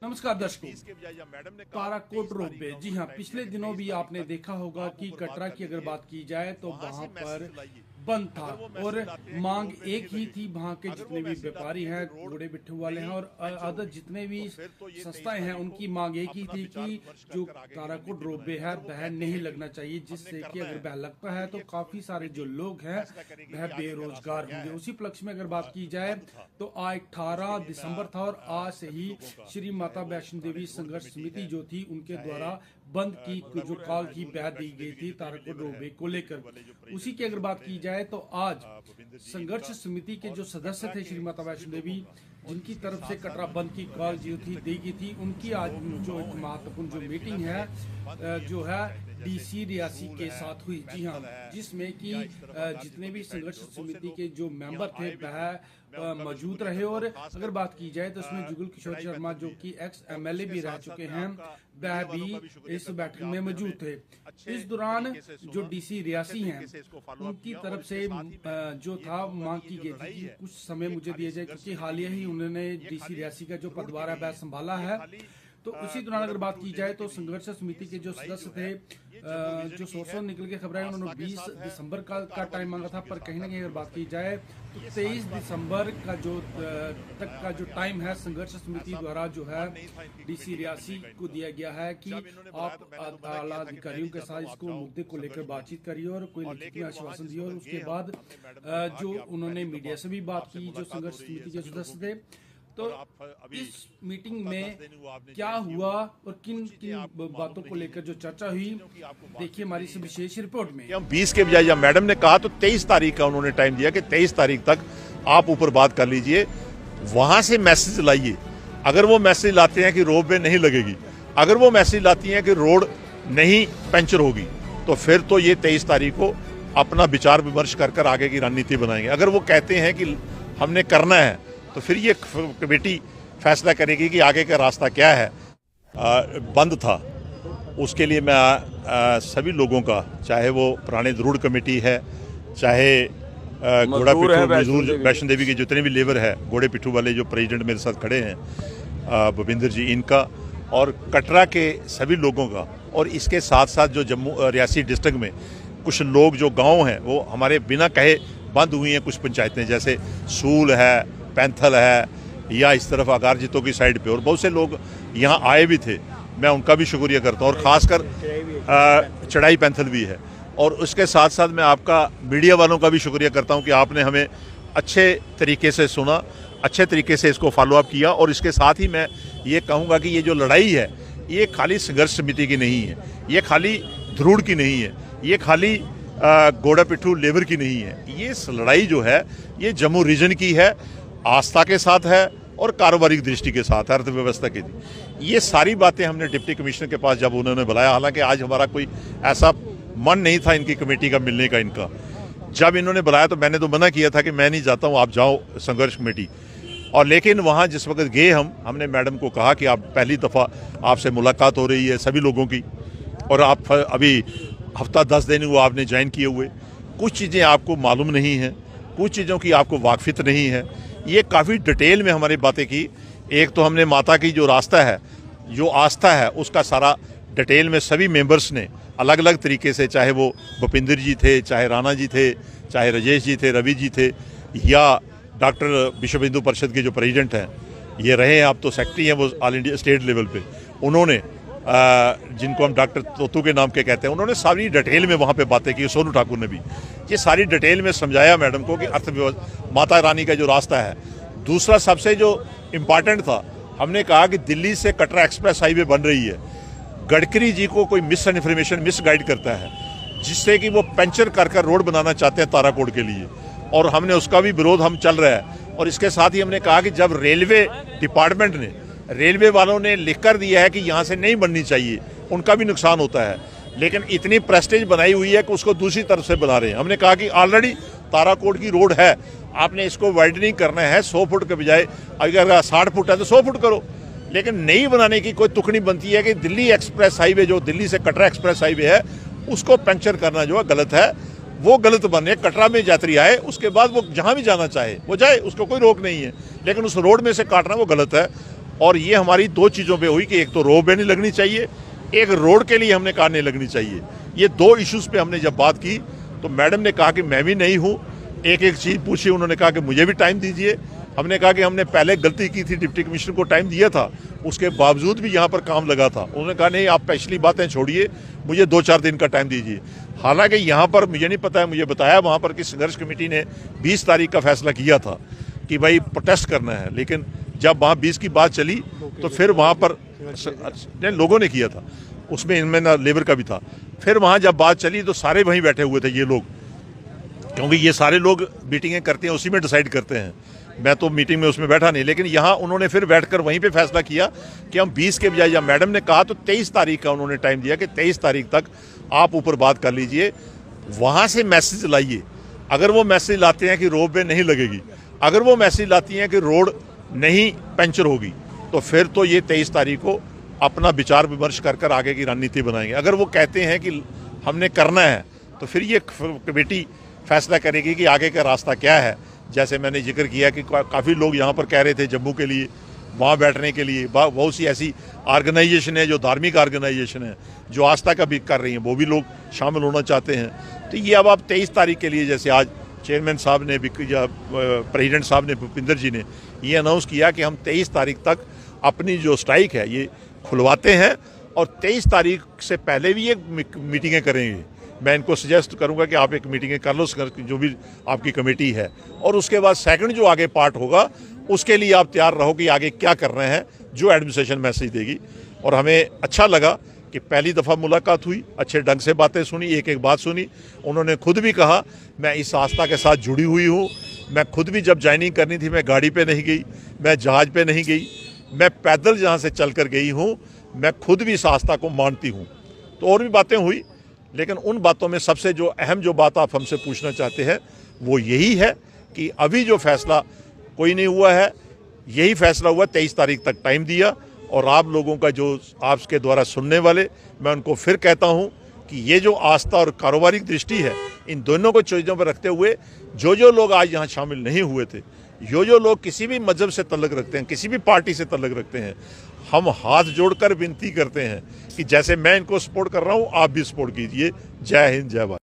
नमस्कार दर्शकों, ताराकोट रोपवे। जी हाँ, पिछले दिनों भी आपने देखा होगा कि कटरा की अगर बात की जाए तो वहां पर बंद था और मांग एक ही थी। वहां के जितने भी व्यापारी हैं, घोड़े बिट्ठू वाले हैं और अदर जितने भी संस्थाएं हैं, उनकी मांग एक ही थी कि जो ताराकोट रोपवे है वह नहीं लगना चाहिए, जिससे कि अगर वह लगता है तो काफी सारे जो लोग हैं वह बेरोजगार होंगे। उसी उपलक्ष्य में अगर बात की जाए तो आज 18 दिसंबर था और आज से ही श्री माता वैष्णो देवी संघर्ष समिति जो थी उनके द्वारा बंद की जो कॉल की बैठ दी गई थी ताराकोट रोपवे को लेकर। उसी की अगर बात की जाए तो आज संघर्ष समिति के जो सदस्य थे श्री माता वैष्णो देवी, जिनकी तरफ से कटरा बंद की कॉल जो थी दी गई थी, उनकी आज जो एक महत्वपूर्ण जो मीटिंग है जो है डीसी रियासी के साथ हुई। जी हाँ, जिसमें कि जितने भी संघर्ष समिति के जो मेंबर थे वह मौजूद रहे और अगर बात की जाए तो उसमें जुगल किशोर शर्मा जो कि एक्स एमएलए भी रह चुके हैं, वह भी इस बैठक में मौजूद थे। इस दौरान जो डीसी रियासी हैं उनकी तरफ से जो था मांग की गई थी कि कुछ समय मुझे दिया जाए, क्योंकि हालिया ही उन्होंने डीसी रियासी का जो पदभार है वह संभाला है। तो उसी दौरान अगर बात की जाए तो संघर्ष समिति के जो सदस्य थे जो सोर्सों निकल के खबर है, उन्होंने 20 दिसंबर का टाइम मांगा था, पर कहीं ना कहीं अगर बात की जाए तो 23 दिसंबर का जो तक का जो टाइम है संघर्ष समिति द्वारा जो है डीसी रियासी को दिया गया है कि आप आला अधिकारियों के साथ इसको मुद्दे को लेकर बातचीत करिए और कोई लिखित में आश्वासन दिए। और उसके बाद जो उन्होंने मीडिया से भी बात की जो संघर्ष समिति के सदस्य थे। तो इस मीटिंग में क्या हुआ और किन किन बातों को लेकर जो चर्चा हुई, देखिए हमारी इस विशेष रिपोर्ट में। हम 20 के बजाय जब मैडम ने कहा तो 23 तारीख का उन्होंने टाइम दिया कि 23 तारीख तक आप ऊपर बात कर लीजिए, वहां से मैसेज लाइए। अगर वो मैसेज लाते हैं कि रोपवे नहीं लगेगी, अगर वो मैसेज लाती हैं कि रोड नहीं पंचर होगी, तो फिर तो ये 23 तारीख को अपना विचार विमर्श कर आगे की रणनीति बनाएंगे। अगर वो कहते हैं कि हमने करना है तो फिर ये कमेटी फैसला करेगी कि आगे का रास्ता क्या है। बंद था, उसके लिए मैं सभी लोगों का, चाहे वो पुराने जरूर कमेटी है, चाहे घोड़ा पिट्ठू मजदूर वैष्णो देवी के जितने भी लेबर है, घोड़े पिट्ठू वाले जो प्रेसिडेंट मेरे साथ खड़े हैं भूपिंदर जी, इनका और कटरा के सभी लोगों का, और इसके साथ साथ जो जम्मू रियासी डिस्ट्रिक्ट में कुछ लोग जो गाँव हैं वो हमारे बिना कहे बंद हुई हैं। कुछ पंचायतें जैसे सूल है, पैंथल है, या इस तरफ अगारजितों की साइड पे, और बहुत से लोग यहाँ आए भी थे, मैं उनका भी शुक्रिया करता हूँ। और ख़ासकर चढ़ाई पैंथल भी है। और उसके साथ साथ मैं आपका मीडिया वालों का भी शुक्रिया करता हूँ कि आपने हमें अच्छे तरीके से सुना, अच्छे तरीके से इसको फॉलोअप किया। और इसके साथ ही मैं ये कहूँगा कि ये जो लड़ाई है ये खाली संघर्ष समिति की नहीं है, ये खाली ध्रुड़ की नहीं है, ये खाली घोड़ा पिट्ठू लेबर की नहीं है। ये लड़ाई जो है ये जम्मू रीजन की है, आस्था के साथ है और कारोबारी दृष्टि के साथ, अर्थव्यवस्था के लिए। ये सारी बातें हमने डिप्टी कमिश्नर के पास जब उन्होंने बुलाया, हालांकि आज हमारा कोई ऐसा मन नहीं था इनकी कमेटी का मिलने का, इनका जब इन्होंने बुलाया तो मैंने तो मना किया था कि मैं नहीं जाता हूँ, आप जाओ संघर्ष कमेटी। और लेकिन वहाँ जिस वक्त गए हमने मैडम को कहा कि आप पहली दफ़ा आपसे मुलाकात हो रही है सभी लोगों की, और आप अभी हफ्ता 10 दिन हुआ आपने ज्वाइन किए हुए, कुछ चीज़ें आपको मालूम नहीं हैं, कुछ चीज़ों की आपको वाकफियत नहीं है। ये काफ़ी डिटेल में हमारी बातें की। एक तो हमने माता की जो रास्ता है, जो आस्था है, उसका सारा डिटेल में सभी मेंबर्स ने अलग अलग तरीके से, चाहे वो भूपिंदर जी थे, चाहे राणा जी थे, चाहे राजेश जी थे, रवि जी थे, या डॉक्टर विश्व हिंदू परिषद के जो प्रेसिडेंट हैं ये रहे हैं, आप तो सेक्रेटरी हैं वो ऑल इंडिया स्टेट लेवल पे, उन्होंने जिनको हम डॉक्टर तोतू के नाम के कहते हैं, उन्होंने सारी डिटेल में वहाँ पे बातें की। सोनू ठाकुर ने भी ये सारी डिटेल में समझाया मैडम को कि अर्थव्यवस्था माता रानी का जो रास्ता है। दूसरा सबसे जो इम्पॉर्टेंट था, हमने कहा कि दिल्ली से कटरा एक्सप्रेस हाईवे बन रही है, गडकरी जी को कोई मिस इन्फॉर्मेशन मिस गाइड करता है, जिससे कि वो पंचर कर रोड बनाना चाहते हैं ताराकोट के लिए, और हमने उसका भी विरोध हम चल रहा है। और इसके साथ ही हमने कहा कि जब रेलवे डिपार्टमेंट ने, रेलवे वालों ने लिख कर दिया है कि यहाँ से नहीं बननी चाहिए, उनका भी नुकसान होता है, लेकिन इतनी प्रेस्टेज बनाई हुई है कि उसको दूसरी तरफ से बना रहे हैं। हमने कहा कि ऑलरेडी ताराकोट की रोड है, आपने इसको वाइडनिंग करना है 100 फुट के बजाय, अगर 60 फुट है तो 100 फुट करो, लेकिन नहीं बनाने की कोई तुकनी बनती है कि दिल्ली एक्सप्रेस हाईवे, जो दिल्ली से कटरा एक्सप्रेस हाईवे है, उसको पंक्चर करना जो है गलत है। वो गलत बने, कटरा में यात्री आए, उसके बाद वो जहाँ भी जाना चाहे वो जाए, उसको कोई रोक नहीं है, लेकिन उस रोड में से काटना वो गलत है। और ये हमारी दो चीज़ों पे हुई कि एक तो रोप वे नहीं लगनी चाहिए, एक रोड के लिए हमने कहा नहीं लगनी चाहिए। ये दो इश्यूज़ पे हमने जब बात की तो मैडम ने कहा कि मैं भी नहीं हूँ, एक एक चीज़ पूछी, उन्होंने कहा कि मुझे भी टाइम दीजिए। हमने कहा कि हमने पहले गलती की थी, डिप्टी कमिश्नर को टाइम दिया था, उसके बावजूद भी यहाँ पर काम लगा था। उन्होंने कहा नहीं, आप पिछली बातें छोड़िए, मुझे 2-4 दिन का टाइम दीजिए। हालांकि यहाँ पर मुझे नहीं पता है, मुझे बताया वहाँ पर कि संघर्ष कमेटी ने 20 तारीख का फैसला किया था कि भाई प्रोटेस्ट करना है, लेकिन जब वहाँ 20 की बात चली तो फिर वहाँ पर लोगों ने किया था, उसमें इनमें ना लेबर का भी था। फिर वहाँ जब बात चली तो सारे वहीं बैठे हुए थे ये लोग, क्योंकि ये सारे लोग मीटिंगें करते हैं, उसी में डिसाइड करते हैं। मैं तो मीटिंग में उसमें बैठा नहीं, लेकिन यहाँ उन्होंने फिर बैठकर वहीं पे फैसला किया कि हम 20 के बजाय, या मैडम ने कहा तो 23 तारीख का उन्होंने टाइम दिया कि 23 तारीख तक आप ऊपर बात कर लीजिए, वहाँ से मैसेज लाइए। अगर वो मैसेज लाते हैं कि रोप वे नहीं लगेगी, अगर वो मैसेज लाती हैं कि रोड नहीं पंचर होगी, तो फिर तो ये 23 तारीख को अपना विचार विमर्श कर आगे की रणनीति बनाएंगे। अगर वो कहते हैं कि हमने करना है तो फिर ये कमेटी फैसला करेगी कि आगे का रास्ता क्या है। जैसे मैंने जिक्र किया कि काफ़ी लोग यहाँ पर कह रहे थे जम्मू के लिए वहाँ बैठने के लिए, बहुत सी ऐसी ऑर्गेनाइजेशन है जो धार्मिक ऑर्गेनाइजेशन है जो आस्था का भी कर रही हैं, वो भी लोग शामिल होना चाहते हैं। तो ये अब आप 23 तारीख के लिए, जैसे आज चेयरमैन साहब ने, प्रेसिडेंट साहब ने, भूपिंदर जी ने ये अनाउंस किया कि हम 23 तारीख तक अपनी जो स्ट्राइक है ये खुलवाते हैं, और 23 तारीख से पहले भी ये मीटिंगें करेंगे। मैं इनको सजेस्ट करूंगा कि आप एक मीटिंगें कर लो, जो भी आपकी कमेटी है, और उसके बाद सेकंड जो आगे पार्ट होगा उसके लिए आप तैयार रहो कि आगे क्या कर रहे हैं, जो एडमिनिस्ट्रेशन मैसेज देगी। और हमें अच्छा लगा कि पहली दफ़ा मुलाकात हुई, अच्छे ढंग से बातें सुनी, एक एक बात सुनी। उन्होंने खुद भी कहा मैं इस आस्था के साथ जुड़ी हुई हूँ, मैं खुद भी जब ज्वाइनिंग करनी थी मैं गाड़ी पे नहीं गई, मैं जहाज़ पे नहीं गई, मैं पैदल जहाँ से चल कर गई हूँ, मैं खुद भी इस आस्था को मानती हूँ। तो और भी बातें हुई, लेकिन उन बातों में सबसे जो अहम जो बात आप हमसे पूछना चाहते हैं वो यही है कि अभी जो फैसला कोई नहीं हुआ है, यही फैसला हुआ 23 तारीख तक टाइम दिया। और आप लोगों का जो आपके द्वारा सुनने वाले, मैं उनको फिर कहता हूं कि ये जो आस्था और कारोबारिक दृष्टि है, इन दोनों को चीज़ों पर रखते हुए जो लोग आज यहाँ शामिल नहीं हुए थे, जो लोग किसी भी मजहब से तल्लुक़ रखते हैं, किसी भी पार्टी से तल्लुक़ रखते हैं, हम हाथ जोड़कर विनती करते हैं कि जैसे मैं इनको सपोर्ट कर रहा हूँ आप भी सपोर्ट कीजिए। जय हिंद, जय भारत।